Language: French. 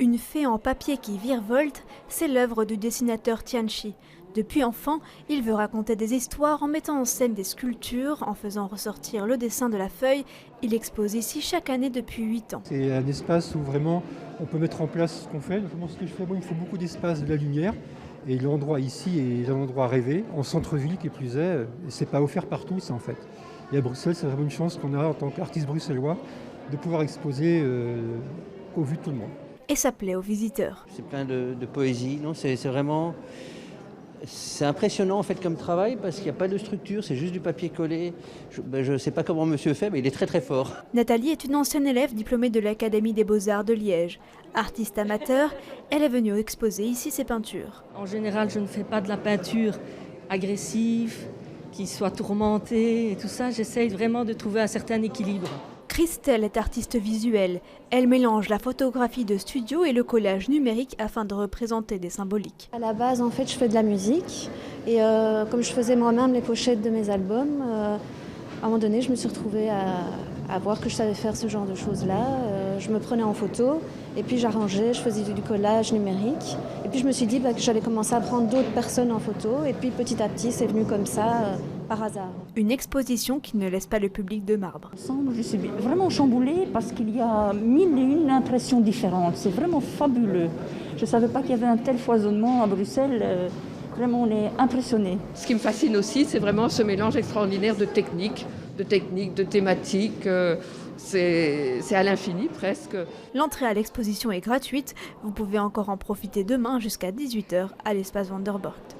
Une fée en papier qui virevolte, c'est l'œuvre du dessinateur Tianchi. Depuis enfant, il veut raconter des histoires en mettant en scène des sculptures, en faisant ressortir le dessin de la feuille. Il expose ici chaque année depuis 8 ans. C'est un espace où vraiment on peut mettre en place ce qu'on fait. Notamment ce que je fais, moi, il me faut beaucoup d'espace, de la lumière. Et l'endroit ici est un endroit rêvé, en centre-ville qui plus est. Et c'est pas offert par tous en fait. Et à Bruxelles, c'est vraiment une chance qu'on a en tant qu'artiste bruxellois de pouvoir exposer au vu de tout le monde. Et ça plaît aux visiteurs. C'est plein de poésie, non, c'est vraiment... C'est impressionnant en fait comme travail parce qu'il n'y a pas de structure, c'est juste du papier collé. Je ne sais pas comment monsieur fait, mais il est très très fort. Nathalie est une ancienne élève diplômée de l'Académie des Beaux-Arts de Liège. Artiste amateur, elle est venue exposer ici ses peintures. En général, je ne fais pas de la peinture agressive, qui soit tourmentée et tout ça. J'essaye vraiment de trouver un certain équilibre. Christelle est artiste visuelle. Elle mélange la photographie de studio et le collage numérique afin de représenter des symboliques. À la base, en fait, je fais de la musique et comme je faisais moi-même les pochettes de mes albums, à un moment donné, je me suis retrouvée à voir que je savais faire ce genre de choses-là. Je me prenais en photo et puis j'arrangeais, je faisais du collage numérique. Et puis je me suis dit que j'allais commencer à prendre d'autres personnes en photo et puis petit à petit, c'est venu comme ça, par hasard. Une exposition qui ne laisse pas le public de marbre. Je suis vraiment chamboulée parce qu'il y a 1001 impressions différentes. C'est vraiment fabuleux. Je ne savais pas qu'il y avait un tel foisonnement à Bruxelles. Vraiment, on est impressionnés. Ce qui me fascine aussi, c'est vraiment ce mélange extraordinaire de techniques, de thématiques. C'est à l'infini presque. L'entrée à l'exposition est gratuite. Vous pouvez encore en profiter demain jusqu'à 18 h à l'espace Vanderborgt.